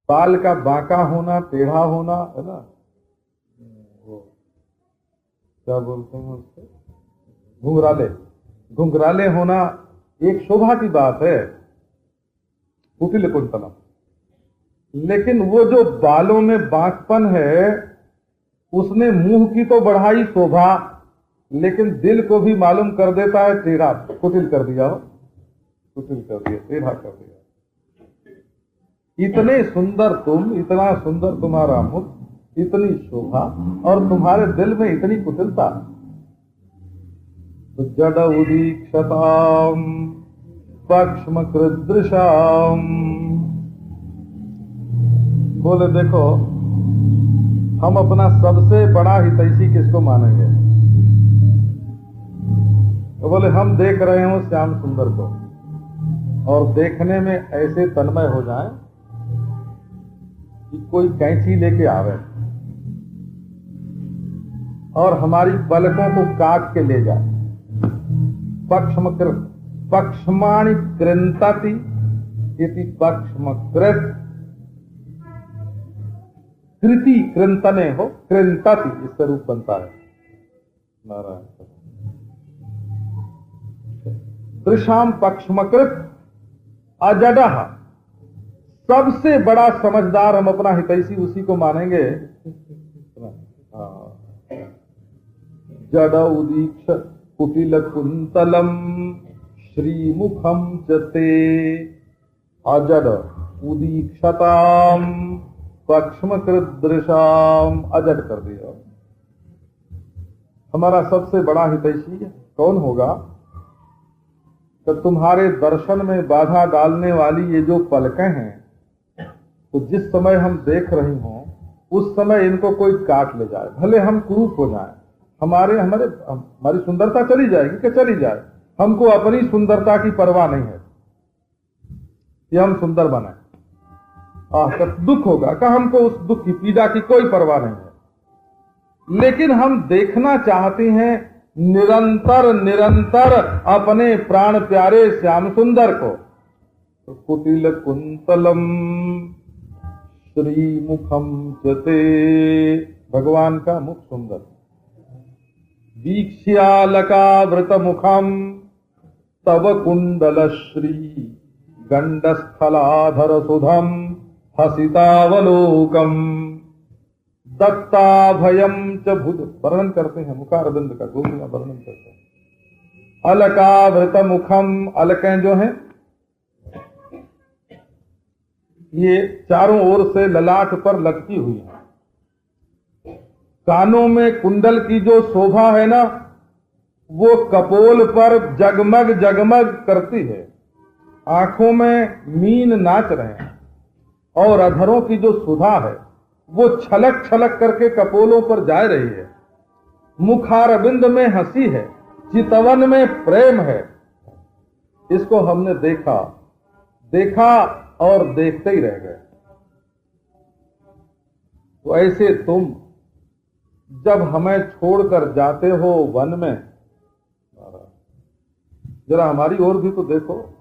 बाल का बांका होना, टेढ़ा होना, है ना, वो क्या बोलते हैं उसको, घुंघराले, घुंघराले होना एक शोभा की बात है, कुटिल कुंतलम। लेकिन वो जो बालों में बांकपन है, उसने मुंह की तो बढ़ाई शोभा, लेकिन दिल को भी मालूम कर देता है टेढ़ा, कुटिल कर दिया हो, कुटिल कर दिया, टेढ़ा कर दिया। इतने सुंदर तुम, इतना सुंदर तुम्हारा मुख, इतनी शोभा, और तुम्हारे दिल में इतनी कुटिलता। तो जड उदीक्षताम पक्ष्म कृदृशाम, बोले देखो हम अपना सबसे बड़ा हितैषी किसको मानेंगे? तो बोले हम देख रहे हो श्याम सुंदर को, और देखने में ऐसे तन्मय हो जाए कि कोई कैंची लेके आवे और हमारी पलकों को काट के ले जाए। पक्ष्माणि कृंतति इति पक्ष्मकृत, कृति कृंतने हो, कृंतति इसका रूप बनता है। नारायण दृशाम पक्ष्मकृत अजडः, सबसे बड़ा समझदार हम अपना हितैषी उसी को मानेंगे। जड उदीक्ष कुटिल कुंतलम श्रीमुखम चते अजड उदीक्षताम पक्ष्मकृदृशाम, अजड कर दिया। हमारा सबसे बड़ा हितैषी कौन होगा? तो तुम्हारे दर्शन में बाधा डालने वाली ये जो पलकें हैं, तो जिस समय हम देख रही हों उस समय इनको कोई काट ले जाए, भले हम कुरूप हो जाएं, हमारी सुंदरता चली जाएगी कि चली जाए, हमको अपनी सुंदरता की परवाह नहीं है कि हम सुंदर बने। तब दुख होगा कि हमको उस दुख की, पीड़ा की कोई परवाह नहीं है। लेकिन हम देखना चाहते हैं निरंतर निरंतर अपने प्राण प्यारे श्याम सुंदर को। तो कुटिल कुंतलम श्रीमुखम चते, भगवान का मुख सुंदर। वीक्ष्यालकावृत मुखम तव कुंडल श्री गंडस्थलाधर सुधम हसितावलोकम दत्ताभयम च भुज, वर्णन करते हैं मुखारविंद का, गोपियां वर्णन करते हैं। अलकावृत मुखम, अलकें जो हैं ये चारों ओर से ललाट पर लटकी हुई है। कानों में कुंडल की जो शोभा है ना, वो कपोल पर जगमग जगमग करती है। आंखों में मीन नाच रहे हैं, और अधरों की जो सुधा है वो छलक छलक करके कपोलों पर जा रही है। मुखारविंद में हंसी है, चितवन में प्रेम है। इसको हमने देखा देखा और देखते ही रह गए। तो ऐसे तुम जब हमें छोड़कर जाते हो वन में, जरा हमारी ओर भी तो देखो।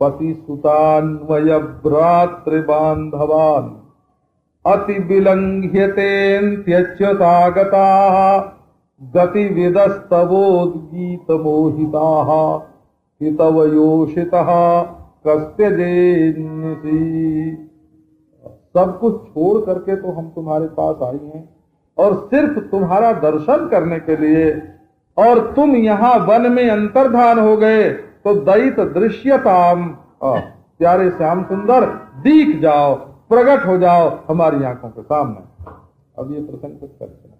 पति सुतान्वय भ्रातृबान्धवान् अति विलंघ्यतेऽन्त्यच्युतागता गतिविदस्तवोद्गीत मोहिताः हितवयोषितः कस्त्यजेन्यसी। सब कुछ छोड़ करके तो हम तुम्हारे पास आई हैं, और सिर्फ तुम्हारा दर्शन करने के लिए, और तुम यहाँ वन में अंतर्धान हो गए। तो दैत दृश्यताम, प्यारे श्याम सुंदर दिख जाओ, प्रकट हो जाओ हमारी आंखों के सामने। अब ये प्रसंग कुछ करते हैं।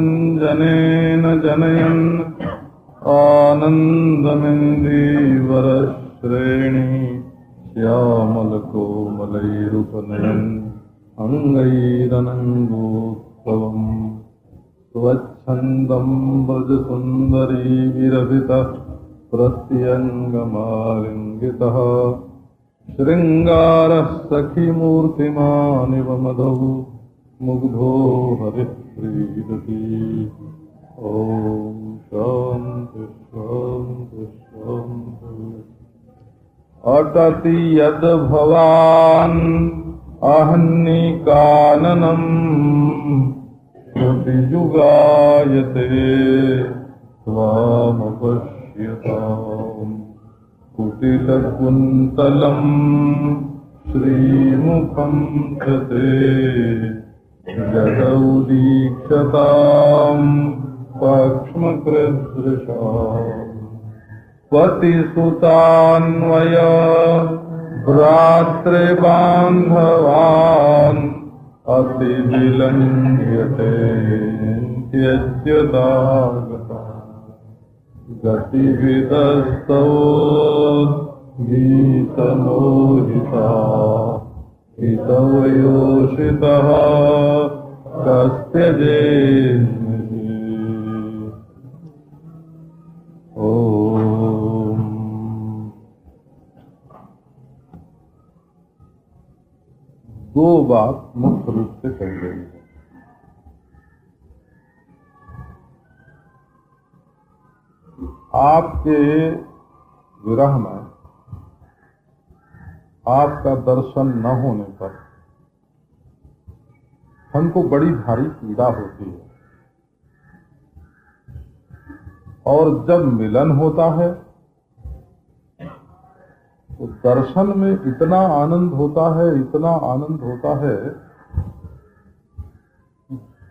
विश्वेशामनुरञ्जनेन जनयन् आनन्दमिन्दीवरश्रेणी श्यामलकोमलैरुपनयन् अङ्गैरनङ्गोत्सवम्। स्वच्छन्दं व्रजसुन्दरी विरभितः प्रत्यङ्गमालिङ्गितः श्रृङ्गारः सखीमूर्तिमानिव मधौ मुग्धो हरिः प्रीदति। ॐ शान्ति शान्ति शान्ति। अटति यद् भवान् अहन्निकाननम् प्रतिजुगायते त्वामुपश्यताम् कुटिलकुन्तलम् श्रीमुखं च ते जगौदीक्षताम् पक्ष्मकृदृशाम् पतिसुतान्वय भ्रातृबान्धवान् अतिविलङ्घ्यते त्यज्यदागता गतिविदस्तव गीतमोहिता हितवयोषितः कस्त्यजेन्महि। ओम। दो बात मुख्य रूप से कही गई है। आपके विरह में आपका दर्शन न होने पर हमको बड़ी भारी पीड़ा होती है, और जब मिलन होता है तो दर्शन में इतना आनंद होता है, इतना आनंद होता है,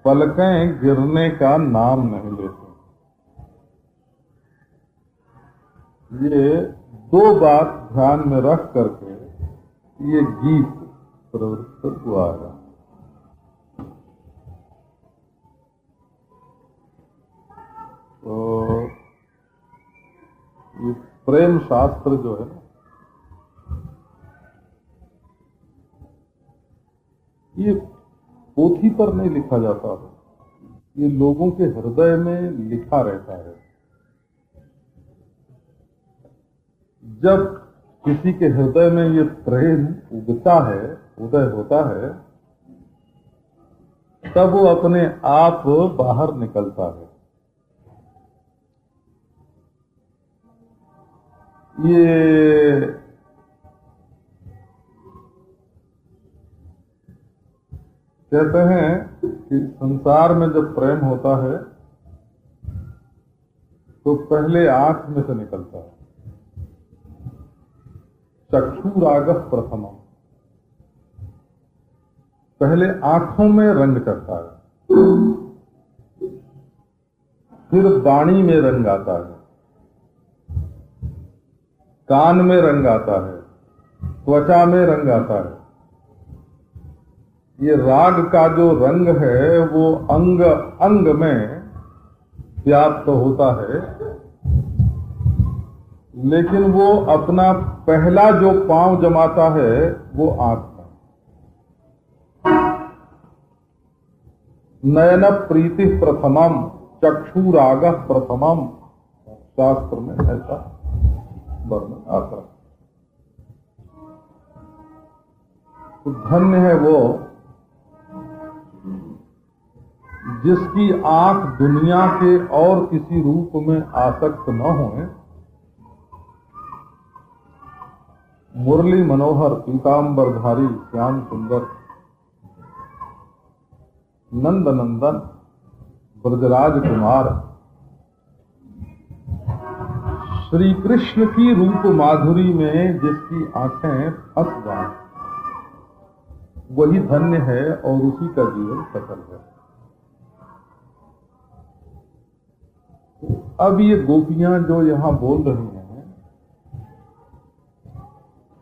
पलकें गिरने का नाम नहीं लेते। ये दो बात ध्यान में रख करके ये गीत प्रवृत्त हुआ है। तो ये प्रेम शास्त्र जो है ना, ये पोथी पर नहीं लिखा जाता है, ये लोगों के हृदय में लिखा रहता है। जब किसी के हृदय में ये प्रेम उगता है, उदय होता है, तब वो अपने आप बाहर निकलता है। ये कहते हैं कि संसार में जब प्रेम होता है तो पहले आंख में से निकलता है। चक्षुरागः प्रथमम्, पहले आंखों में रंग चढ़ता है, फिर वाणी में रंग आता है, कान में रंग आता है, त्वचा में रंग आता है। ये राग का जो रंग है वो अंग अंग में व्याप्त होता है, लेकिन वो अपना पहला जो पांव जमाता है वो आंख में। नयन प्रीति प्रथमम चक्षुराग प्रथमम, शास्त्र में ऐसा वर्णन आता है। तो धन्य है वो जिसकी आंख दुनिया के और किसी रूप में आसक्त न होए। मुरली मनोहर पीतांबरधारी श्याम सुंदर नंद नंदन ब्रजराज कुमार श्री कृष्ण की रूप माधुरी में जिसकी आंखें फंस जाएं, वही धन्य है और उसी का जीवन सफल है। अब ये गोपियां जो यहां बोल रही हैं,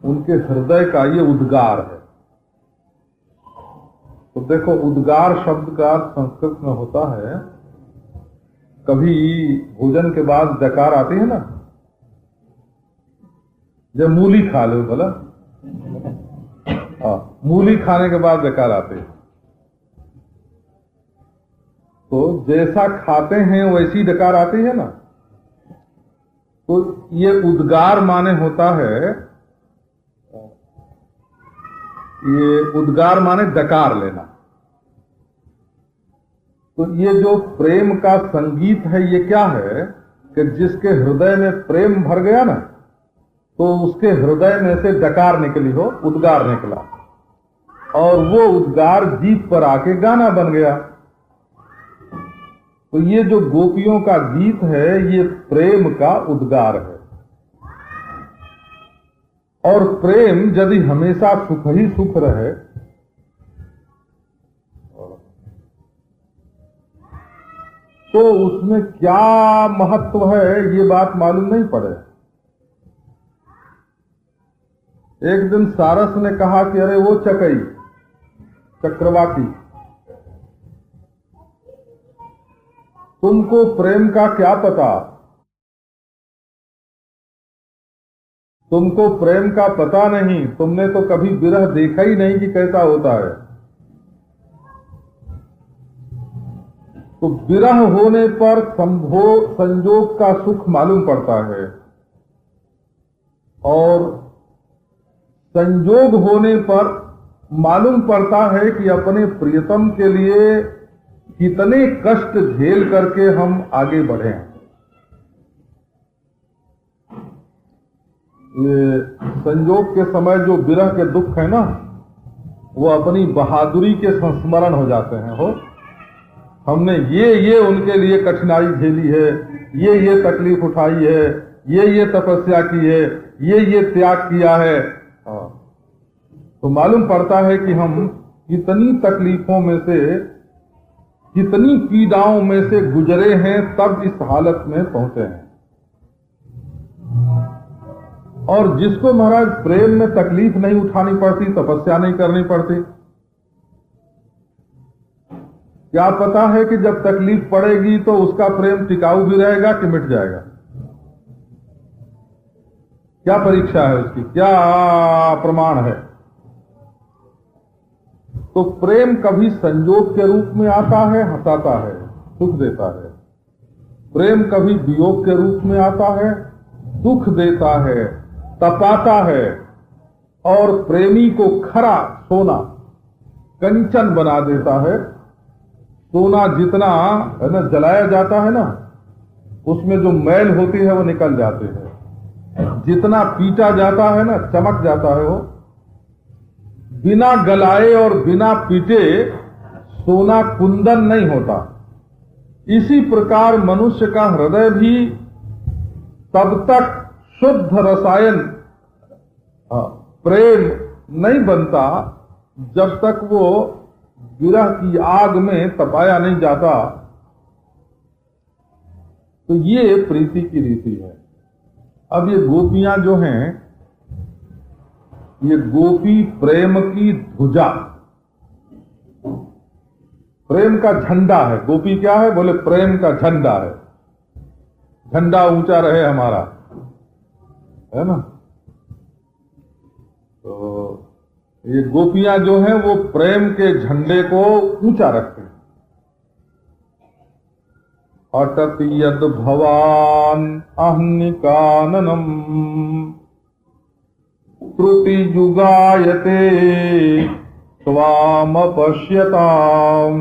उनके हृदय का ये उद्गार है। तो देखो, उद्गार शब्द का अर्थ संस्कृत में होता है, कभी भोजन के बाद डकार आती है ना, जब मूली खा लो बोला, मूली खाने के बाद डकार आते हैं, तो जैसा खाते हैं वैसी डकार आती है ना। तो ये उद्गार माने होता है, ये उद्गार माने डकार लेना। तो ये जो प्रेम का संगीत है ये क्या है कि जिसके हृदय में प्रेम भर गया ना, तो उसके हृदय में से डकार निकली हो, उद्गार निकला, और वो उद्गार जीभ पर आके गाना बन गया। तो ये जो गोपियों का गीत है ये प्रेम का उद्गार है। और प्रेम यदि हमेशा सुख ही सुख रहे तो उसमें क्या महत्व है ये बात मालूम नहीं पड़े। एक दिन सारस ने कहा कि अरे वो चकई चक्रवाकी, तुमको प्रेम का क्या पता, तुमको प्रेम का पता नहीं, तुमने तो कभी विरह देखा ही नहीं कि कैसा होता है। तो विरह होने पर संजोग का सुख मालूम पड़ता है, और संजोग होने पर मालूम पड़ता है कि अपने प्रियतम के लिए कितने कष्ट झेल करके हम आगे बढ़े हैं। ये संजोग के समय जो विरह के दुख है ना, वो अपनी बहादुरी के संस्मरण हो जाते हैं। हो हमने ये उनके लिए कठिनाई झेली है, ये तकलीफ उठाई है, ये तपस्या की है, ये त्याग किया है। तो मालूम पड़ता है कि हम कितनी तकलीफों में से, कितनी पीड़ाओं में से गुजरे हैं, तब इस हालत में पहुंचे हैं। और जिसको महाराज प्रेम में तकलीफ नहीं उठानी पड़ती, तपस्या नहीं करनी पड़ती, क्या पता है कि जब तकलीफ पड़ेगी तो उसका प्रेम टिकाऊ भी रहेगा कि मिट जाएगा। क्या परीक्षा है उसकी, क्या प्रमाण है। तो प्रेम कभी संजोग के रूप में आता है, हंसाता है, सुख देता है। प्रेम कभी वियोग के रूप में आता है, दुख देता है, तपाता है, और प्रेमी को खरा सोना कंचन बना देता है। सोना जितना है ना जलाया जाता है ना, उसमें जो मैल होती है वो निकल जाती है। जितना पीटा जाता है ना, चमक जाता है वो। बिना गलाए और बिना पीटे सोना कुंदन नहीं होता। इसी प्रकार मनुष्य का हृदय भी तब तक शुद्ध रसायन प्रेम नहीं बनता जब तक वो विरह की आग में तपाया नहीं जाता। तो ये प्रीति की रीति है। अब ये गोपियां जो हैं, ये गोपी प्रेम की ध्वजा, प्रेम का झंडा है। गोपी क्या है, बोले प्रेम का झंडा है। झंडा ऊंचा रहे हमारा, है ना। तो ये गोपियां जो हैं वो प्रेम के झंडे को ऊंचा रखते हैं। अटति यद भवान अह्निकाननम त्रुटि युगायते स्वाम पश्यताम।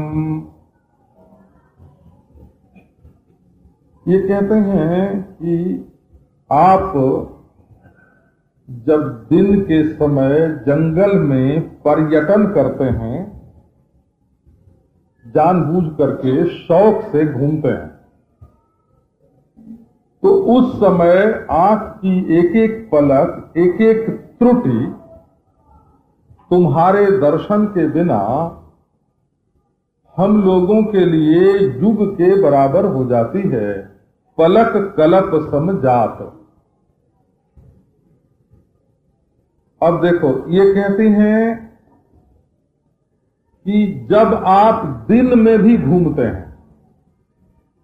ये कहते हैं कि आप जब दिन के समय जंगल में पर्यटन करते हैं, जानबूझ करके शौक से घूमते हैं, तो उस समय आंख की एक एक पलक, एक एक त्रुटि तुम्हारे दर्शन के बिना हम लोगों के लिए युग के बराबर हो जाती है। पलक कलप समझात। अब देखो, ये कहती हैं कि जब आप दिन में भी घूमते हैं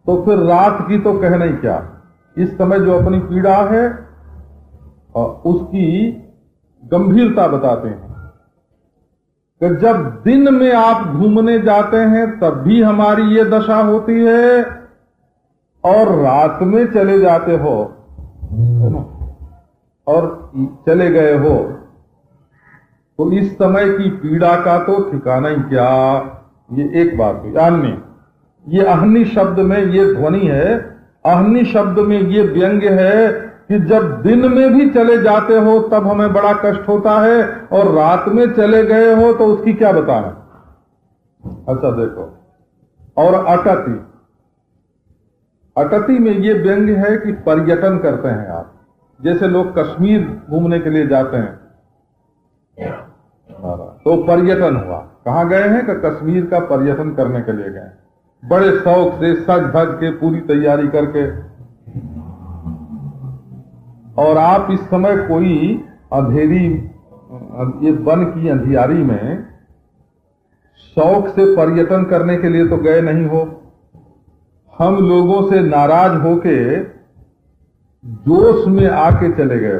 तो फिर रात की तो कहना ही क्या। इस समय जो अपनी पीड़ा है उसकी गंभीरता बताते हैं। कि जब दिन में आप घूमने जाते हैं तब भी हमारी ये दशा होती है, और रात में चले जाते हो है ना, और चले गए हो तो इस समय की पीड़ा का तो ठिकाना ही क्या। ये एक बात हुई। अन्य ये अहनी शब्द में ये ध्वनि है, अहनी शब्द में ये व्यंग्य है कि जब दिन में भी चले जाते हो तब हमें बड़ा कष्ट होता है, और रात में चले गए हो तो उसकी क्या बताना। अच्छा देखो, और अटति, अटति में ये व्यंग्य है कि पर्यटन करते हैं आप, जैसे लोग कश्मीर घूमने के लिए जाते हैं तो पर्यटन हुआ। कहां गए हैं? कि कश्मीर का पर्यटन करने के लिए गए, बड़े शौक से सज धज के पूरी तैयारी करके। और आप इस समय कोई अंधेरी, ये वन की अंधियारी में शौक से पर्यटन करने के लिए तो गए नहीं हो। हम लोगों से नाराज होके जोश में आके चले गए।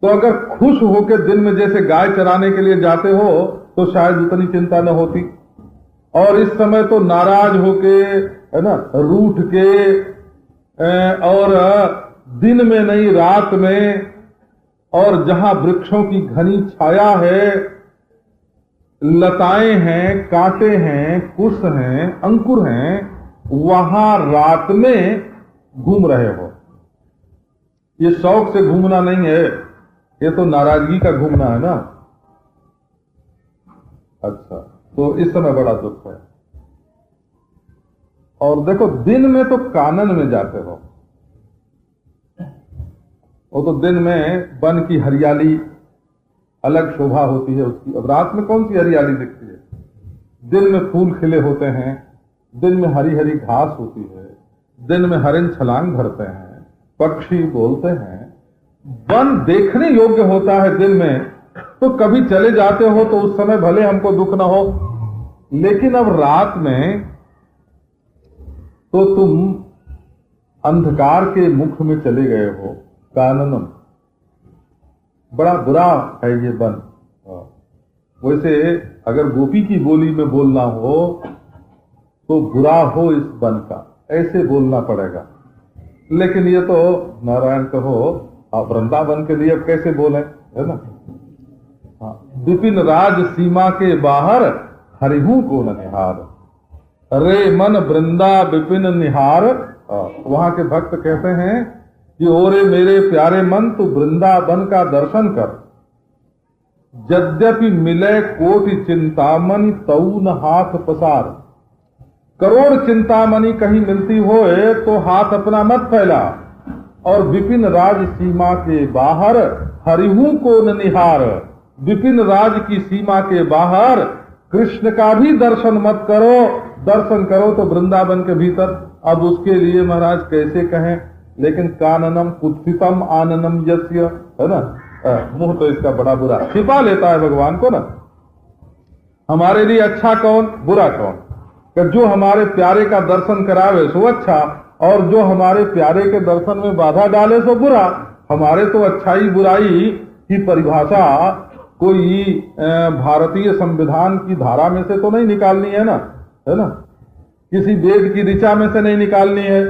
तो अगर खुश होके दिन में जैसे गाय चराने के लिए जाते हो तो शायद उतनी चिंता न होती, और इस समय तो नाराज होके, है ना, रूठ के, और दिन में नहीं रात में, और जहां वृक्षों की घनी छाया है, लताएं हैं, कांटे हैं, कुश हैं, अंकुर हैं, वहां रात में घूम रहे हो। ये शौक से घूमना नहीं है, ये तो नाराजगी का घूमना है ना। अच्छा, तो इस समय बड़ा दुख है। और देखो, दिन में तो कानन में जाते हो, वो तो दिन में वन की हरियाली अलग शोभा होती है उसकी। अब रात में कौन सी हरियाली दिखती है? दिन में फूल खिले होते हैं, दिन में हरी हरी घास होती है, दिन में हरिन छलांग भरते हैं, पक्षी बोलते हैं, वन देखने योग्य होता है दिन में। तो कभी चले जाते हो तो उस समय भले हमको दुख ना हो, लेकिन अब रात में तो तुम अंधकार के मुख में चले गए हो। काननम, बड़ा बुरा है ये वन। वैसे अगर गोपी की बोली में बोलना हो तो बुरा हो इस वन का, ऐसे बोलना पड़ेगा। लेकिन ये तो नारायण कहो, आप वृंदावन के लिए अब कैसे बोले, है ना। विपिन राज सीमा के बाहर हरिहू को न निहार, रे मन वृंदा विपिन निहार। वहां के भक्त कहते हैं कि ओरे मेरे प्यारे मन, तू वृंदावन का दर्शन कर। यद्यपि मिले कोटि चिंतामणि तऊ न हाथ पसार। करोड़ चिंतामणि कहीं मिलती होए तो हाथ अपना मत फैला। और विपिन राज सीमा के बाहर हरिहू को न निहार। विपिन राज की सीमा के बाहर कृष्ण का भी दर्शन मत करो। दर्शन करो तो वृंदावन के भीतर। अब उसके लिए महाराज कैसे कहें, लेकिन काननम कुत्सितम आननम यस्य, है ना। मुंह तो इसका बड़ा बुरा, छिपा लेता है भगवान को ना। हमारे लिए अच्छा कौन, बुरा कौन? कि जो हमारे प्यारे का दर्शन करावे सो अच्छा, और जो हमारे प्यारे के दर्शन में बाधा डाले सो बुरा। हमारे तो अच्छाई बुराई की परिभाषा कोई भारतीय संविधान की धारा में से तो नहीं निकालनी है ना, है ना। किसी वेद की ऋचा में से नहीं निकालनी है।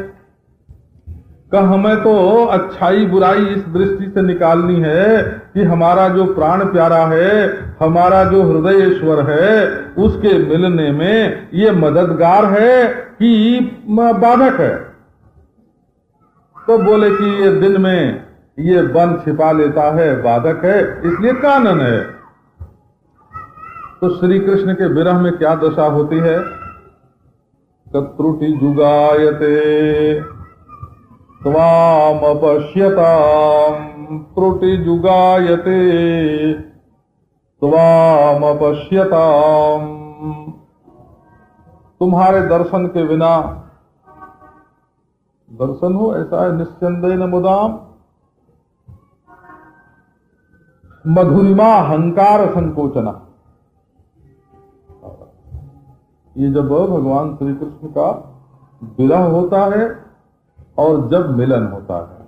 कि हमें तो अच्छाई बुराई इस दृष्टि से निकालनी है कि हमारा जो प्राण प्यारा है, हमारा जो हृदयेश्वर है, उसके मिलने में ये मददगार है कि बाधक है। तो बोले कि ये दिन में ये वन छिपा लेता है, बाधक है, इसलिए कानन है। तो श्री कृष्ण के विरह में क्या दशा होती है? त्रुटि जुगायते त्वाम अपश्यताम, त्रुटि जुगायते त्वाम अपश्यताम। तुम्हारे दर्शन के बिना, दर्शन हो ऐसा है निश्चंदेन मुदाम, मधुरिमा हंकार संकोचना। ये जब भगवान श्री कृष्ण का विरह होता है और जब मिलन होता है,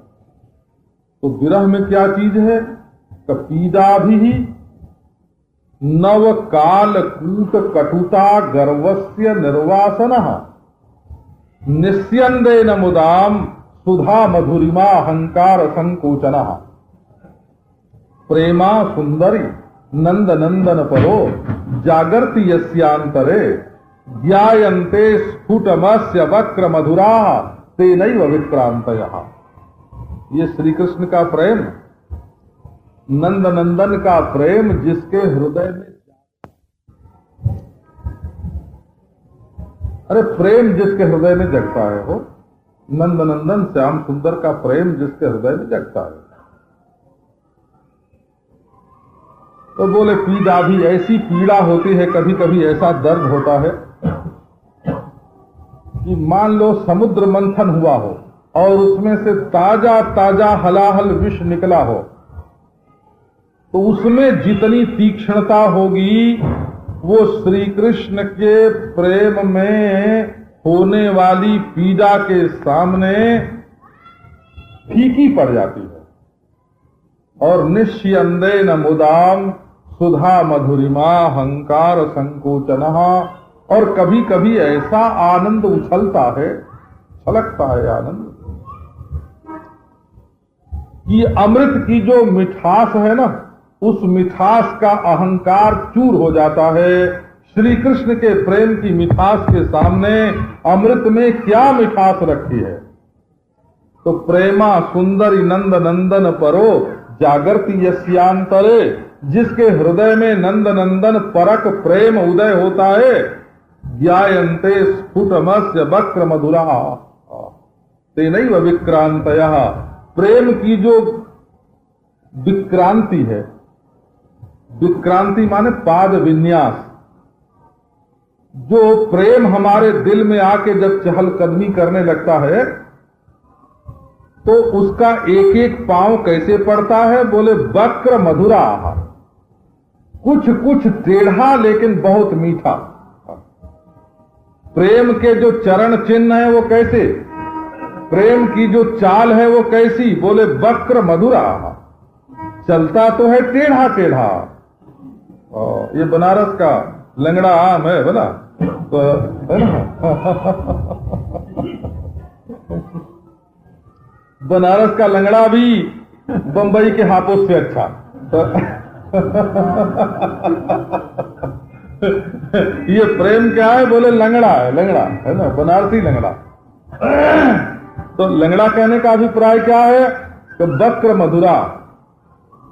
तो विरह में क्या चीज है? पीड़ा भी नव काल कूट कटुता गर्वस्य निर्वासनः निस्यन्देन मुदाम सुधा मधुरिमा अहंकार संकोचनः प्रेमा सुंदरी नंद नंदन परो जागर्ति यस्यांतरे ज्ञायन्ते स्फुटमस्य वक्र मधुरा तेनैव विक्रांतयः। ये श्री कृष्ण का प्रेम, नंद नंदन का प्रेम जिसके हृदय में, अरे प्रेम जिसके हृदय में जगता है, हो नंद नंदन श्याम सुंदर का प्रेम जिसके हृदय में जगता है। तो बोले पीड़ा भी ऐसी पीड़ा होती है, कभी कभी ऐसा दर्द होता है कि मान लो समुद्र मंथन हुआ हो और उसमें से ताजा ताजा हलाहल विष निकला हो, तो उसमें जितनी तीक्ष्णता होगी वो श्री कृष्ण के प्रेम में होने वाली पीड़ा के सामने फीकी पड़ जाती है। और निश्यन्देन मुदाम सुधा मधुरिमा हंकार संकोचनः, और कभी कभी ऐसा आनंद उछलता है, छलकता है आनंद, कि अमृत की जो मिठास है ना, उस मिठास का अहंकार चूर हो जाता है। श्री कृष्ण के प्रेम की मिठास के सामने अमृत में क्या मिठास रखी है। तो प्रेमा सुंदरी नंद नंदन परो जागृति यस्यांतरे, जिसके हृदय में नंद नंदन परक प्रेम उदय होता है, ज्ञायन्ते स्फुटमस्य वक्र मधुरा तेनैव विक्रांतयः। प्रेम की जो विक्रांति है, विक्रांति माने पाद विन्यास, जो प्रेम हमारे दिल में आके जब चहलकदमी करने लगता है तो उसका एक एक पांव कैसे पड़ता है, बोले वक्र मधुरा, कुछ कुछ टेढ़ा लेकिन बहुत मीठा। प्रेम के जो चरण चिन्ह है वो कैसे, प्रेम की जो चाल है वो कैसी, बोले वक्र मधुरा, चलता तो है टेढ़ा टेढ़ा। ये बनारस का लंगड़ा आम है बोला तो, है ना बनारस का लंगड़ा भी बंबई के हाथों से अच्छा। ये प्रेम क्या है, बोले लंगड़ा है, लंगड़ा है ना, बनारसी लंगड़ा। तो लंगड़ा कहने का अभिप्राय क्या है कि वक्र मधुरा,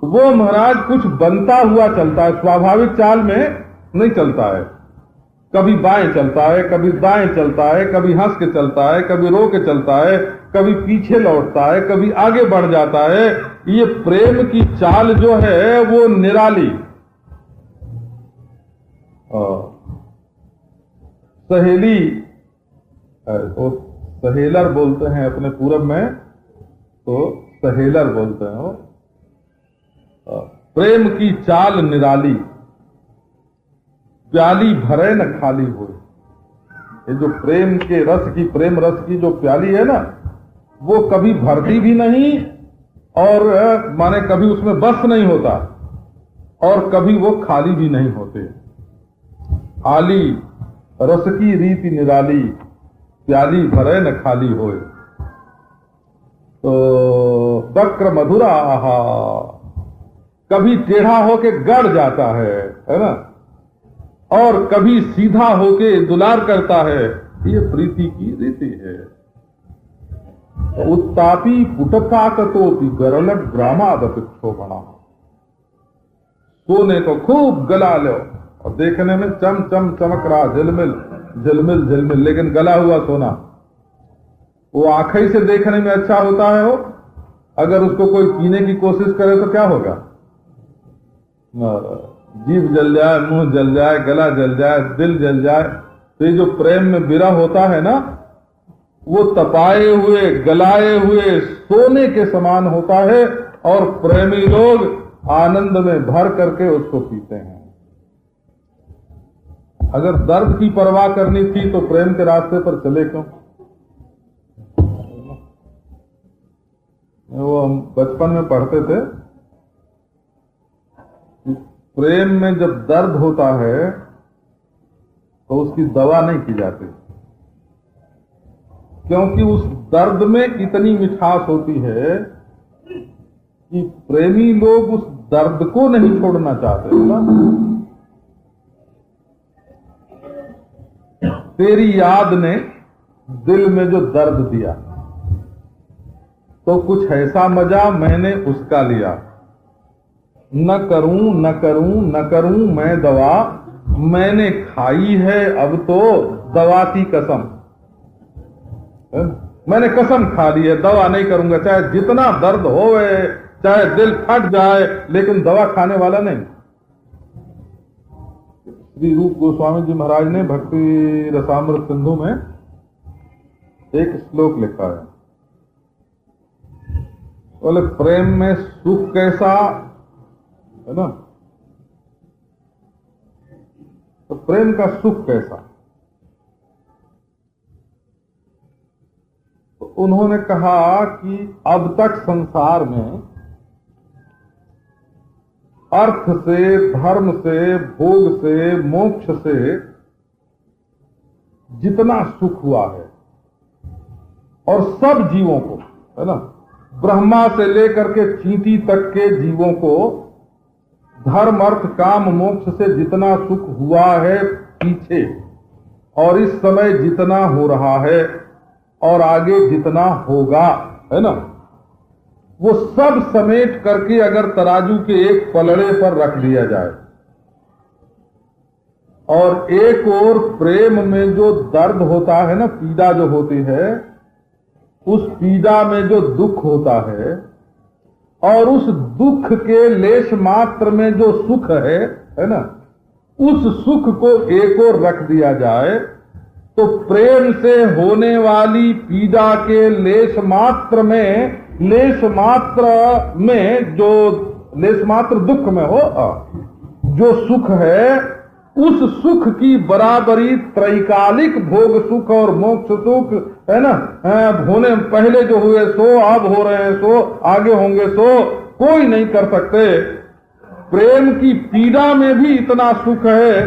वो महाराज कुछ बनता हुआ चलता है, स्वाभाविक चाल में नहीं चलता है। कभी बाएं चलता है, कभी दाएं चलता है, कभी हंस के चलता है, कभी रो के चलता है, कभी पीछे लौटता है, कभी आगे बढ़ जाता है। ये प्रेम की चाल जो है वो निराली। सहेली, वो सहेलर बोलते हैं अपने पूरब में, तो सहेलर बोलते हैं वो। प्रेम की चाल निराली, प्याली भरे न खाली हो। ये जो प्रेम के रस की, प्रेम रस की जो प्याली है ना, वो कभी भरती भी नहीं और माने कभी उसमें बस नहीं होता और कभी वो खाली भी नहीं होते। आली रस की रीति निराली, प्याली भरे न खाली होए। तो वक्र मधुरा, आहा, कभी टेढ़ा होके गड़ जाता है ना, और कभी सीधा होके दुलार करता है। ये प्रीति की रीति है। उत्तापी पुटकाकतोपि गरलट ग्रामादपि क्षोभणा। सोने को खूब गला लो और देखने में चम चम चमक रहा, झिलमिल झिलमिल झिलमिल, लेकिन गला हुआ सोना वो आंखें से देखने में अच्छा होता है। वो अगर उसको कोई पीने की कोशिश करे तो क्या होगा, जीभ जल जाए, मुंह जल जाए, गला जल जाए, दिल जल जाए। तो ये जो प्रेम में विरह होता है ना, वो तपाए हुए गलाए हुए सोने के समान होता है और प्रेमी लोग आनंद में भर करके उसको पीते हैं। अगर दर्द की परवाह करनी थी तो प्रेम के रास्ते पर चले क्यों। वो हम बचपन में पढ़ते थे, प्रेम में जब दर्द होता है तो उसकी दवा नहीं की जाती, क्योंकि उस दर्द में इतनी मिठास होती है कि प्रेमी लोग उस दर्द को नहीं छोड़ना चाहते ना। तेरी याद ने दिल में जो दर्द दिया, तो कुछ ऐसा मजा मैंने उसका लिया। न करूं न करूं न करूं मैं दवा, मैंने खाई है अब तो दवा की कसम। मैंने कसम खा ली है, दवा नहीं करूंगा, चाहे जितना दर्द होवे, चाहे दिल फट जाए, लेकिन दवा खाने वाला नहीं। श्री रूप गोस्वामी जी महाराज ने भक्ति रसामृत सिंधु में एक श्लोक लिखा है, बोले प्रेम में सुख कैसा है ना, तो प्रेम का सुख कैसा। तो उन्होंने कहा कि अब तक संसार में अर्थ से, धर्म से, भोग से, मोक्ष से जितना सुख हुआ है, और सब जीवों को है ना, ब्रह्मा से लेकर के चींटी तक के जीवों को धर्म, अर्थ, काम, मोक्ष से जितना सुख हुआ है पीछे, और इस समय जितना हो रहा है, और आगे जितना होगा, है ना, वो सब समेट करके अगर तराजू के एक पलड़े पर रख दिया जाए, और एक और प्रेम में जो दर्द होता है ना, पीड़ा जो होती है, उस पीड़ा में जो दुख होता है, और उस दुख के लेश मात्र में जो सुख है ना, उस सुख को एक और रख दिया जाए, तो प्रेम से होने वाली पीड़ा के लेश मात्र जो लेश मात्र दुख में हो जो सुख है, उस सुख की बराबरी त्रैकालिक भोग सुख और मोक्ष सुख है ना, होने पहले जो हुए सो, अब हो रहे हैं सो, आगे होंगे सो, कोई नहीं कर सकते। प्रेम की पीड़ा में भी इतना सुख है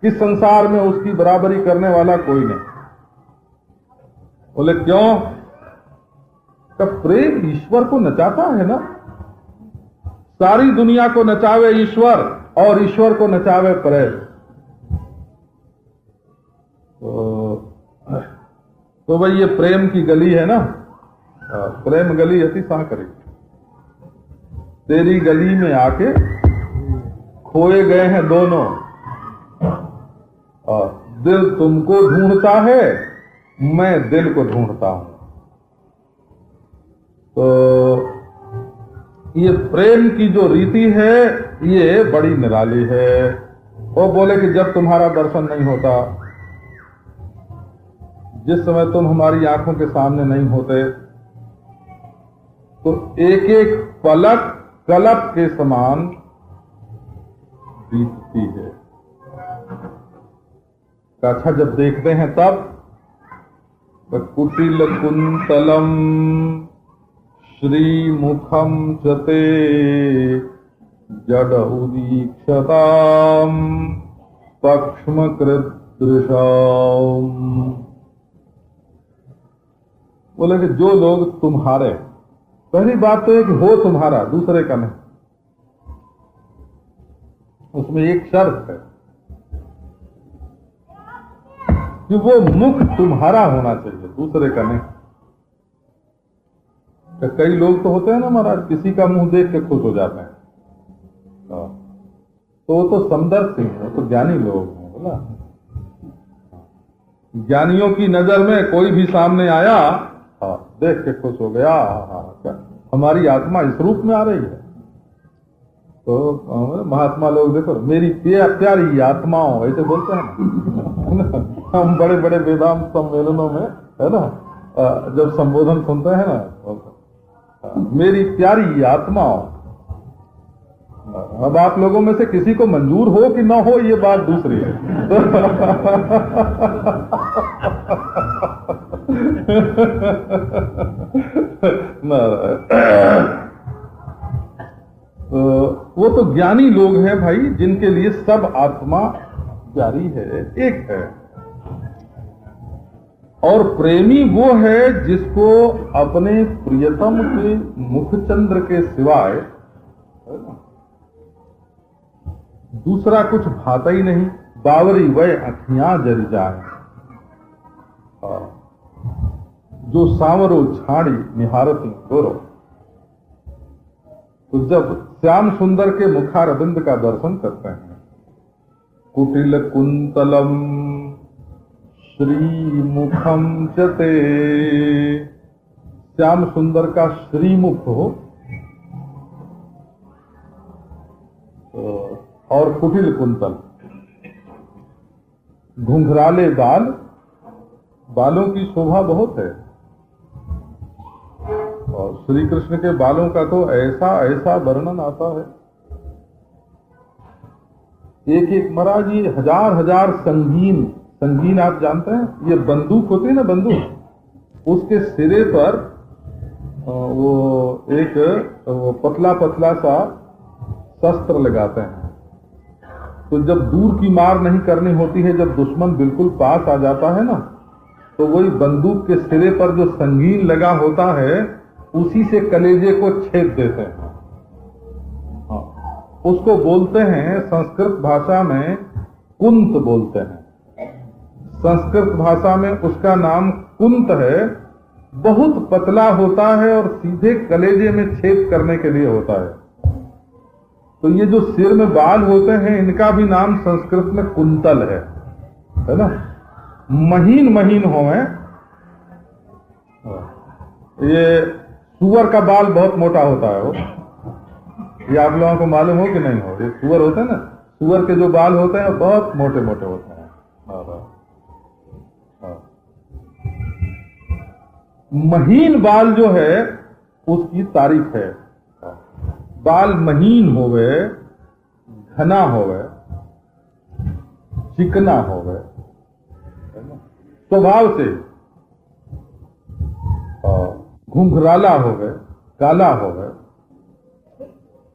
कि संसार में उसकी बराबरी करने वाला कोई नहीं। बोले क्यों? तब प्रेम ईश्वर को नचाता है ना, सारी दुनिया को नचावे ईश्वर और ईश्वर को नचावे प्रेम। तो भाई ये प्रेम की गली है ना, प्रेम गली अति साकरी, तेरी गली में आके खोए गए हैं दोनों, और दिल तुमको ढूंढता है, मैं दिल को ढूंढता हूं। तो ये प्रेम की जो रीति है ये बड़ी निराली है। वो बोले कि जब तुम्हारा दर्शन नहीं होता, जिस समय तुम हमारी आंखों के सामने नहीं होते, तो एक एक पलक कलप के समान बीतती है। अच्छा जब देखते हैं तब कुटिल कुंतलम श्रीमुखम चते जड उदीक्षताम पक्ष्मकृत दृशाम। बोले कि जो लोग तुम्हारे, पहली बात तो है कि हो तुम्हारा, दूसरे का नहीं। उसमें एक शर्त है कि वो मुख तुम्हारा होना चाहिए, दूसरे का नहीं। तो कई लोग तो होते हैं ना महाराज, किसी का मुंह देख के खुश हो जाते हैं, तो वो तो समदर्श सिंह है, तो ज्ञानी लोग हैं। बोला ज्ञानियों की नजर में कोई भी सामने आया, देख के खुश हो गया, हमारी आत्मा इस रूप में आ रही है। तो महात्मा लोग देखो, मेरी प्यारी आत्माओं, ऐसे बोलते हैं ना हम बड़े बड़े वेदांत सम्मेलनों में है ना, जब संबोधन सुनते हैं ना, मेरी प्यारी आत्माओं। अब आप लोगों में से किसी को मंजूर हो कि ना हो, ये बात दूसरी है। तो वो तो ज्ञानी लोग हैं भाई, जिनके लिए सब आत्मा जारी है, एक है। और प्रेमी वो है जिसको अपने प्रियतम के मुखचंद्र के सिवाय दूसरा कुछ भाता ही नहीं। बावरी वह अखियां जल जाए, जो सांवरो छाड़ी निहारती गोरो। तो जब श्याम सुंदर के मुखारविंद का दर्शन करते हैं, कुटिल कुंतलम श्रीमुखम चते, श्याम सुंदर का श्रीमुख हो और कुटिल कुंतल, घुंघराले बाल, बालों की शोभा बहुत है। और श्री कृष्ण के बालों का तो ऐसा ऐसा वर्णन आता है, एक एक महाराज ये हजार हजार संगीन, संगीन आप जानते हैं, ये बंदूक होती है ना, बंदूक, उसके सिरे पर वो एक वो पतला पतला सा शस्त्र लगाते हैं। तो जब दूर की मार नहीं करनी होती है, जब दुश्मन बिल्कुल पास आ जाता है ना, तो वही बंदूक के सिरे पर जो संगीन लगा होता है, उसी से कलेजे को छेद देते हैं। हाँ, उसको बोलते हैं संस्कृत भाषा में कुंत बोलते हैं। संस्कृत भाषा में उसका नाम कुंत है। बहुत पतला होता है और सीधे कलेजे में छेद करने के लिए होता है। तो ये जो सिर में बाल होते हैं, इनका भी नाम संस्कृत में कुंतल है ना। महीन महीन होवे। ये सुअर का बाल बहुत मोटा होता है, वो ये आप लोगों को मालूम हो कि नहीं हो? ये सुअर होते हैं ना, सुअर के जो बाल होते हैं बहुत मोटे मोटे होते हैं। महीन बाल जो है उसकी तारीफ है। बाल महीन होवे, घना होवे, चिकना होवे, स्वभाव से घुंघराला होवे, काला होवे,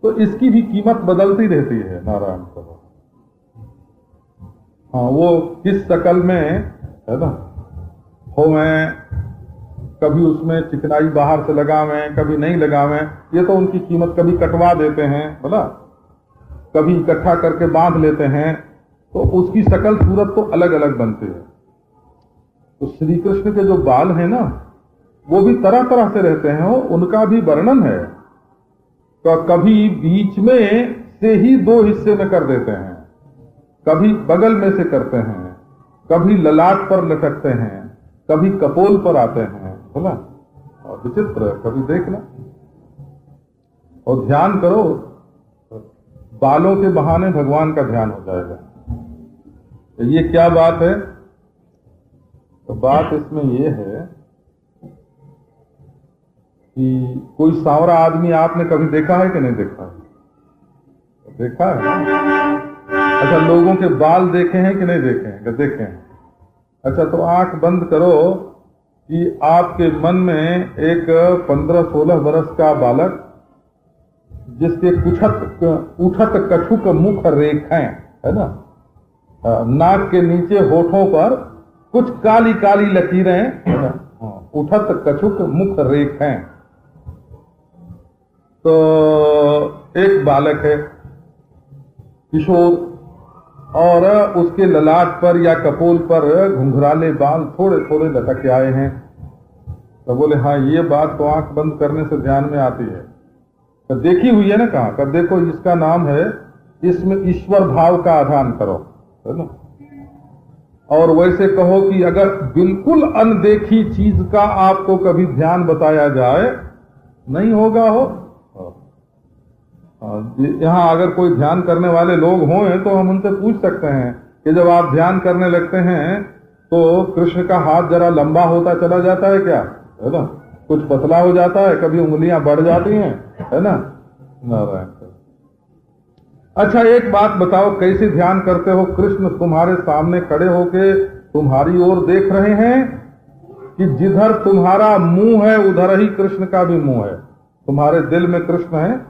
तो इसकी भी कीमत बदलती रहती है। नारायण को हाँ, वो किस शकल में है ना होवे, कभी उसमें चिकनाई बाहर से लगावें, कभी नहीं लगावें, ये तो उनकी कीमत कभी कटवा देते हैं बोला, कभी इकट्ठा करके बांध लेते हैं, तो उसकी शकल सूरत तो अलग अलग बनती है। तो श्री कृष्ण के जो बाल हैं ना, वो भी तरह तरह से रहते हैं, उनका भी वर्णन है। तो कभी बीच में से ही दो हिस्से में कर देते हैं, कभी बगल में से करते हैं, कभी ललाट पर लटकते हैं, कभी कपोल पर आते हैं, बोला और विचित्र, कभी देखना और ध्यान करो, बालों के बहाने भगवान का ध्यान हो जाएगा। तो ये क्या बात है? तो बात इसमें ये है कि कोई सांवरा आदमी आपने कभी देखा है कि नहीं देखा है? देखा है। अच्छा, लोगों के बाल देखे हैं कि नहीं देखे हैं? देखे हैं। अच्छा, तो आंख बंद करो कि आपके मन में एक 15-16 वर्ष का बालक, जिसके उठत कछुक मुख रेखाएं है ना, नाक के नीचे होठों पर कुछ काली काली लकीरें है ना, उठत कछुक मुख रेखाएं, तो एक बालक है किशोर, और उसके ललाट पर या कपोल पर घुंघराले बाल थोड़े थोड़े लटक आए हैं। तो बोले हाँ, ये बात तो आंख बंद करने से ध्यान में आती है। तो देखी हुई है ना, कहा कर देखो, इसका नाम है, इसमें ईश्वर भाव का आधान करो, है ना। और वैसे कहो कि अगर बिल्कुल अनदेखी चीज का आपको कभी ध्यान बताया जाए, नहीं होगा हो। यहाँ अगर कोई ध्यान करने वाले लोग हों तो हम उनसे पूछ सकते हैं कि जब आप ध्यान करने लगते हैं तो कृष्ण का हाथ जरा लंबा होता चला जाता है क्या, है ना, कुछ पतला हो जाता है, कभी उंगलियां बढ़ जाती हैं, है ना। नारायण। अच्छा, एक बात बताओ, कैसे ध्यान करते हो? कृष्ण तुम्हारे सामने खड़े होके तुम्हारी ओर देख रहे हैं कि जिधर तुम्हारा मुंह है उधर ही कृष्ण का भी मुंह है? तुम्हारे दिल में कृष्ण है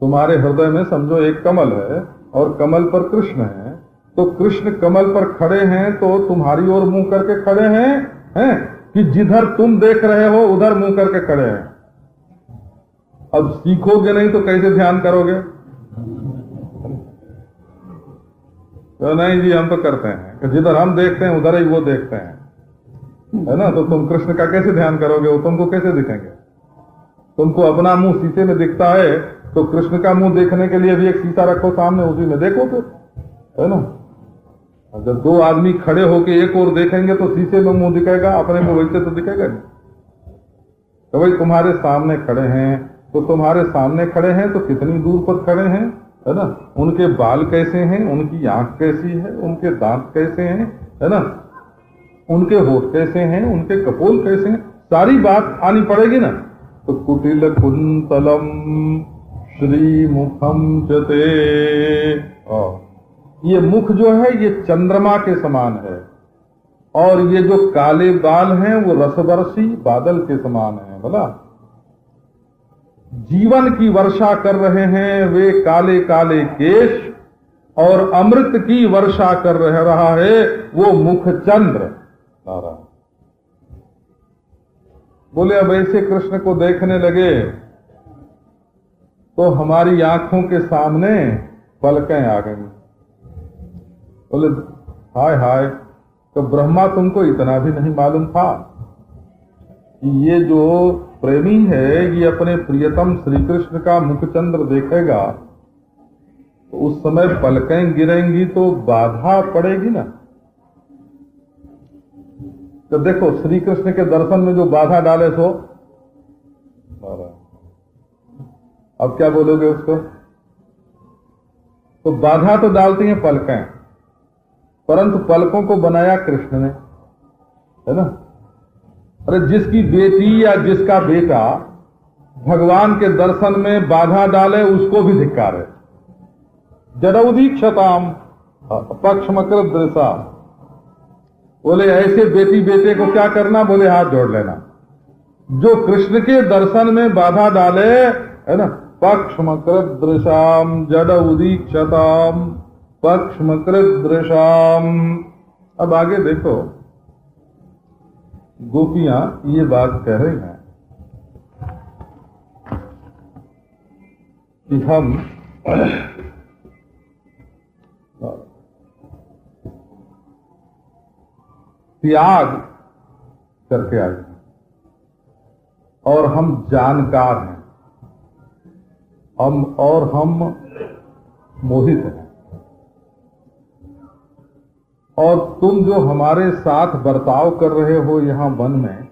तुम्हारे हृदय में समझो एक कमल है और कमल पर कृष्ण है, तो कृष्ण कमल पर खड़े हैं तो तुम्हारी ओर मुंह करके खड़े हैं कि जिधर तुम देख रहे हो उधर मुंह करके खड़े हैं। अब सीखोगे नहीं तो कैसे ध्यान करोगे? तो नहीं जी, हम तो करते हैं कि जिधर हम देखते हैं उधर ही वो देखते हैं, है ना। तो तुम कृष्ण का कैसे ध्यान करोगे? वो तुमको कैसे दिखेंगे? तुमको अपना मुंह शीशे में दिखता है तो कृष्ण का मुंह देखने के लिए भी एक शीशा रखो सामने, उसी में देखो फिर, है ना। जब दो आदमी खड़े होके एक और देखेंगे तो शीशे में मुंह दिखेगा, अपने को वैसे तो दिखेगा नहीं। तो भाई तुम्हारे सामने खड़े हैं, तो तुम्हारे सामने खड़े हैं तो कितनी दूर पर खड़े हैं, है ना। उनके बाल कैसे हैं, उनकी आंख कैसी है, उनके दांत कैसे हैं, है ना, उनके होठ कैसे हैं, उनके कपोल कैसे हैं, सारी बात आनी पड़ेगी ना। तो कुटिल कुंतलम श्री मुखम चते, ये मुख जो है ये चंद्रमा के समान है, और ये जो काले बाल हैं वो रसवर्षी बादल के समान है। बोला जीवन की वर्षा कर रहे हैं वे काले काले केश, और अमृत की वर्षा कर रहा है वो मुख चंद्र। बोले अब ऐसे कृष्ण को देखने लगे तो हमारी आंखों के सामने पलकें आ गई। बोले हाय हाय, तो ब्रह्मा तुमको इतना भी नहीं मालूम था कि ये जो प्रेमी है ये अपने प्रियतम श्री कृष्ण का मुखचंद्र देखेगा तो उस समय पलकें गिरेंगी तो बाधा पड़ेगी ना। तो देखो श्री कृष्ण के दर्शन में जो बाधा डाले सो, अब क्या बोलोगे उसको? तो बाधा तो डालती हैं पलकें, परंतु पलकों को बनाया कृष्ण ने, है ना। अरे जिसकी बेटी या जिसका बेटा भगवान के दर्शन में बाधा डाले उसको भी धिक्कार है। जडौदीक्षताम पक्षमकृत दृशा, बोले ऐसे बेटी बेटे को क्या करना? बोले हाथ जोड़ लेना। जो कृष्ण के दर्शन में बाधा डाले, है ना, पक्षमकृत दृशाम जडौदीक्षताम पक्षमकृत दृशाम। अब आगे देखो, गोपियां ये बात कह रही हैं कि हम त्याग करके आए हैं और हम जानकार हैं, हम मोहित हैं, और तुम जो हमारे साथ बर्ताव कर रहे हो यहां वन में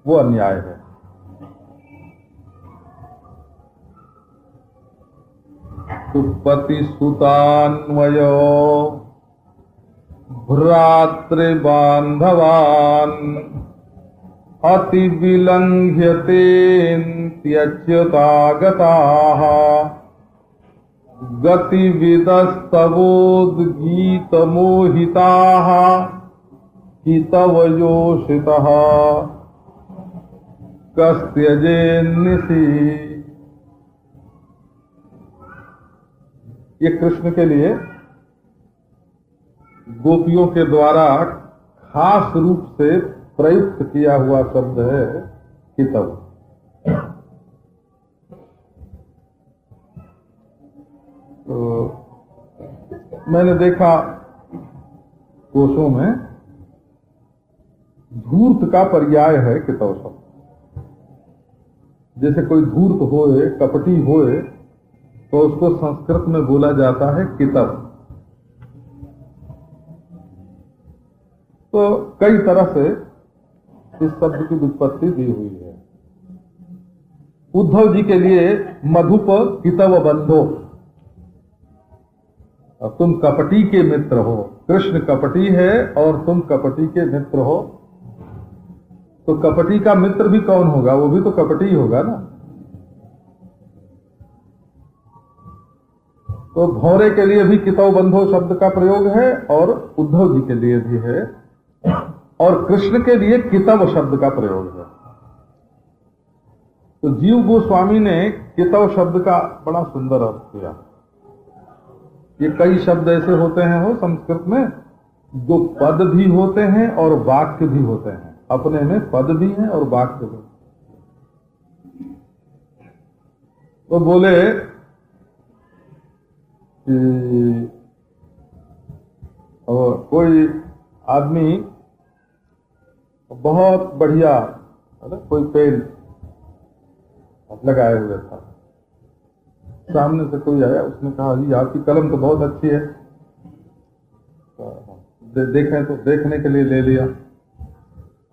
वो अन्याय है। सुपति सुतान्वयो भ्रातृबान्धवान् अति विलंघ्यतेऽन्त्यच्युतागताः गतिविदस्तवोद्गीतमोहिताः हितवयोषितः कस्त्यजेन्निशि। ये कृष्ण के लिए गोपियों के द्वारा खास रूप से प्रयुक्त किया हुआ शब्द है हितव। तो मैंने देखा कोशों में धूर्त का पर्याय है कितव शब्द। जैसे कोई धूर्त होए, कपटी होए, तो उसको संस्कृत में बोला जाता है कितव। तो कई तरह से इस शब्द की व्युत्पत्ति दी हुई है। उद्धव जी के लिए मधुप कितव बंधो, तुम कपटी के मित्र हो। कृष्ण कपटी है और तुम कपटी के मित्र हो, तो कपटी का मित्र भी कौन होगा? वो भी तो कपटी होगा ना। तो भौरे के लिए भी कितव बंधो शब्द का प्रयोग है और उद्धव जी के लिए भी है, और कृष्ण के लिए कितव शब्द का प्रयोग है। तो जीव गोस्वामी ने कितव शब्द का बड़ा सुंदर अर्थ किया। ये कई शब्द ऐसे होते हैं हो संस्कृत में जो पद भी होते हैं और वाक्य भी होते हैं, अपने में पद भी हैं और वाक्य भी। तो बोले कि कोई आदमी बहुत बढ़िया कोई पेन लगाए हुए था, सामने से कोई आया, उसने कहा जी आपकी कलम तो बहुत अच्छी है, देखें तो देखने के लिए ले लिया।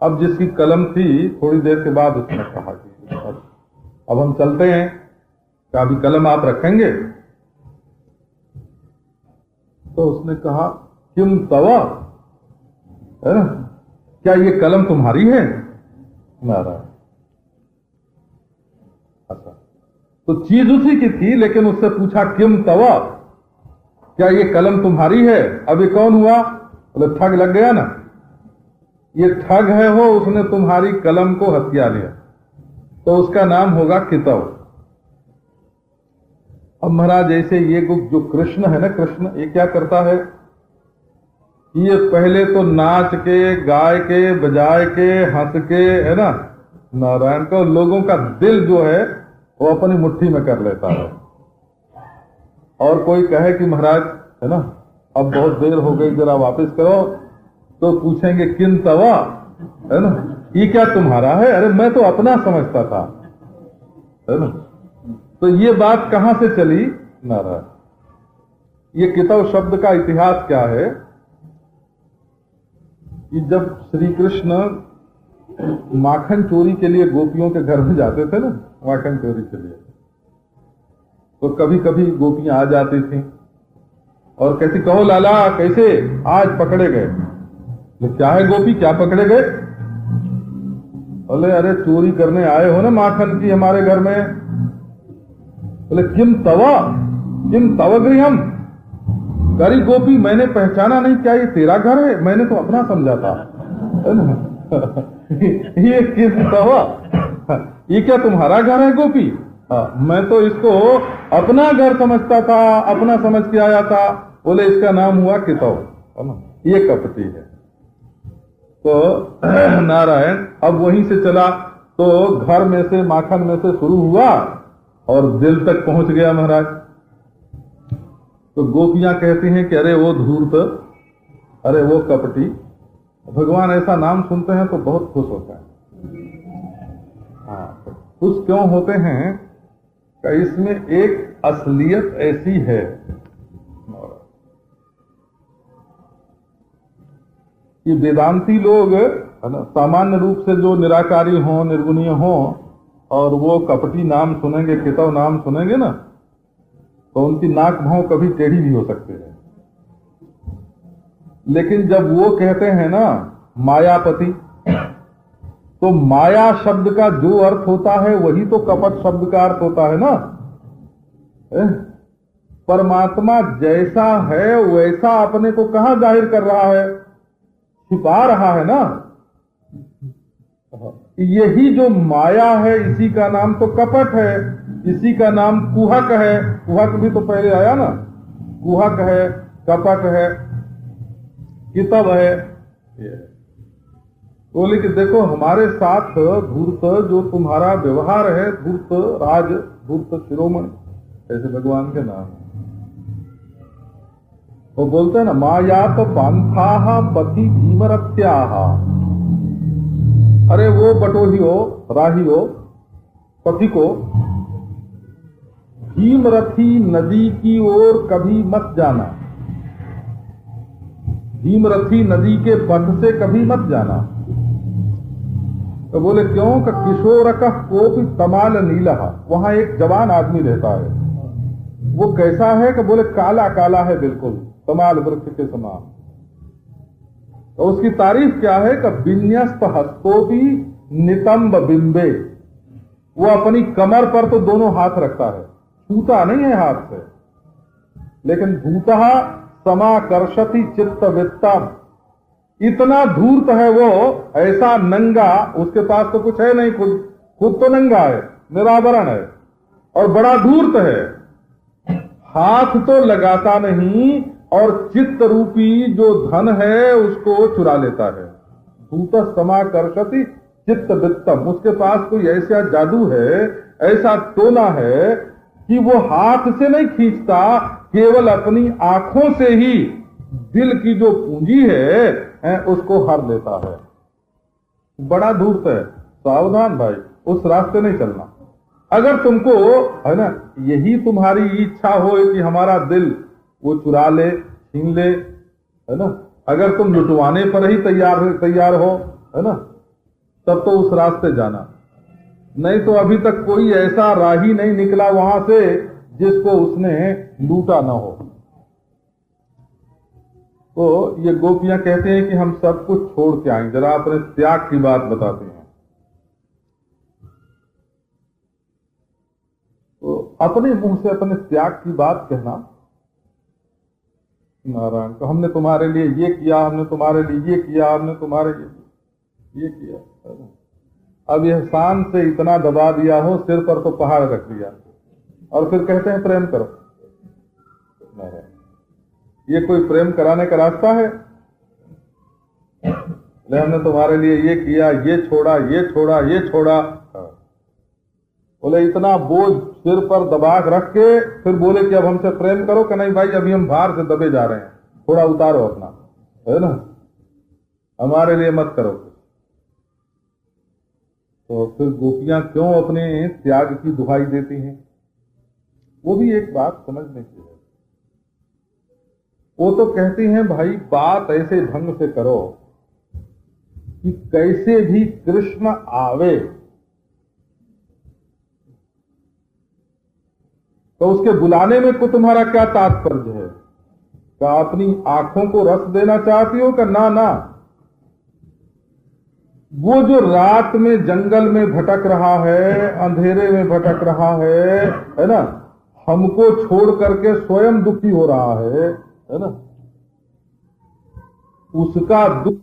अब जिसकी कलम थी थोड़ी देर के बाद उसने कहा कि अब हम चलते हैं, क्या अभी कलम आप रखेंगे? तो उसने कहा किम तवा, है ना, क्या ये कलम तुम्हारी है? नारायण। अच्छा, तो चीज उसी की थी, लेकिन उससे पूछा किम तवा, क्या ये कलम तुम्हारी है? अब ये कौन हुआ? बोले ठग लग गया ना, ये ठग है हो, उसने तुम्हारी कलम को हथिया लिया, तो उसका नाम होगा कितव। अब महाराज ऐसे ये जो कृष्ण है ना, कृष्ण ये क्या करता है, ये पहले तो नाच के, गाय के, बजाए के, हंस के, है ना, नारायण को लोगों का दिल जो है वो अपनी मुट्ठी में कर लेता है। और कोई कहे कि महाराज, है ना, अब बहुत देर हो गई, जरा वापस करो, तो पूछेंगे किन तवा, है ना, ये क्या तुम्हारा है? अरे मैं तो अपना समझता था, है ना। तो ये बात कहां से चली? नारायण। ये कितव शब्द का इतिहास क्या है कि जब श्री कृष्ण माखन चोरी के लिए गोपियों के घर में जाते थे ना, माखन चोरी के लिए, तो कभी कभी गोपियां आ जाती थी और कहती कहो लाला कैसे आज पकड़े गए? तो क्या है गोपी, क्या पकड़े गए? बोले अरे चोरी करने आए हो ना माखन की हमारे घर में। बोले किम तव गृहम। गरी गोपी मैंने पहचाना नहीं, क्या ये तेरा घर है? मैंने तो अपना समझा था, है ना। ये किम तवा, ये क्या तुम्हारा घर है गोपी? मैं तो इसको अपना घर समझता था, अपना समझ के आया था। बोले इसका नाम हुआ कितव, है ना, ये कपटी है। तो नारायण अब वहीं से चला, तो घर में से, माखन में से शुरू हुआ और दिल तक पहुंच गया महाराज। तो गोपियां कहती हैं कि अरे वो धूर्त, अरे वो कपटी। भगवान ऐसा नाम सुनते हैं तो बहुत खुश होते हैं। हाँ, खुश क्यों होते हैं कि इसमें एक असलियत ऐसी है कि वेदांती लोग सामान्य रूप से जो निराकारी हों, निर्गुणीय हों, और वो कपटी नाम सुनेंगे, कितव नाम सुनेंगे ना, तो उनकी नाक भाव कभी टेढ़ी भी हो सकते हैं। लेकिन जब वो कहते हैं ना मायापति, तो माया शब्द का जो अर्थ होता है वही तो कपट शब्द का अर्थ होता है ना। परमात्मा जैसा है वैसा अपने को कहां जाहिर कर रहा है? छिपा रहा है ना। यही जो माया है इसी का नाम तो कपट है, इसी का नाम कुहक है। कुहक भी तो पहले आया ना, कुहक है, कपट है, कितव है। बोले कि देखो हमारे साथ धूर्त जो तुम्हारा व्यवहार है, धूर्त राज, धूर्त शिरोमणि, ऐसे भगवान के नाम है। वो बोलते हैं ना मायात पांथा पति भीमरत्याह। अरे वो बटोहियो, राहियो, पति को भीमरथी नदी की ओर कभी मत जाना, भीमरथी नदी के पथ से कभी मत जाना। तो बोले क्यों? का किशोरक कोपि तमाल नीला, वहां एक जवान आदमी रहता है। वो कैसा है? कि बोले काला काला है, बिल्कुल तमाल वृक्ष के समान। तो उसकी तारीफ क्या है? कि विन्यस्त हस्तो भी नितंब बिंबे, वो अपनी कमर पर तो दोनों हाथ रखता है, छूता नहीं है हाथ से, लेकिन भूतः समाकर्षति चित्त वित्तम, इतना धूर्त है वो, ऐसा नंगा, उसके पास तो कुछ है नहीं, खुद तो नंगा है, निरावरण है और बड़ा धूर्त है। हाथ तो लगाता नहीं और चित्त रूपी जो धन है उसको चुरा लेता है। धूत समाकर्षति चित्त वित्तम, उसके पास कोई ऐसा जादू है, ऐसा टोना है कि वो हाथ से नहीं खींचता, केवल अपनी आंखों से ही दिल की जो पूंजी है उसको हर लेता है। बड़ा धूर्त है। सावधान भाई, उस रास्ते नहीं चलना। अगर तुमको है ना यही तुम्हारी इच्छा हो कि हमारा दिल वो चुरा ले, छीन ले, है ना, अगर तुम लुटवाने पर ही तैयार हो, है ना, तब तो उस रास्ते जाना। नहीं तो अभी तक कोई ऐसा राही नहीं निकला वहां से जिसको उसने लूटा ना हो। तो ये गोपियां कहते हैं कि हम सब कुछ छोड़ के आए, जरा अपने त्याग की बात बताते हैं। तो अपने मुंह से अपने त्याग की बात कहना, नारायण, तो हमने तुम्हारे लिए ये किया, हमने तुम्हारे लिए ये किया, हमने तुम्हारे लिए ये किया। अब यह शान से इतना दबा दिया हो, सिर पर तो पहाड़ रख दिया, और फिर कहते हैं प्रेम करो। नारायण, ये कोई प्रेम कराने का रास्ता है? हमने तुम्हारे लिए ये किया, ये छोड़ा, ये छोड़ा, ये छोड़ा। बोले इतना बोझ सिर पर दबा रख के फिर बोले कि अब हमसे प्रेम करो, कि नहीं भाई अभी हम भार से दबे जा रहे हैं, थोड़ा उतारो अपना, है ना, हमारे लिए मत करो। तो फिर गोपियां क्यों अपने त्याग की दुहाई देती हैं? वो भी एक बात समझने की है। वो तो कहती हैं भाई बात ऐसे ढंग से करो कि कैसे भी कृष्ण आवे, तो उसके बुलाने में को तुम्हारा क्या तात्पर्य है? क्या अपनी आंखों को रस देना चाहती हो? ना ना, वो जो रात में जंगल में भटक रहा है, अंधेरे में भटक रहा है ना, हमको छोड़ करके स्वयं दुखी हो रहा है ना, उसका दुख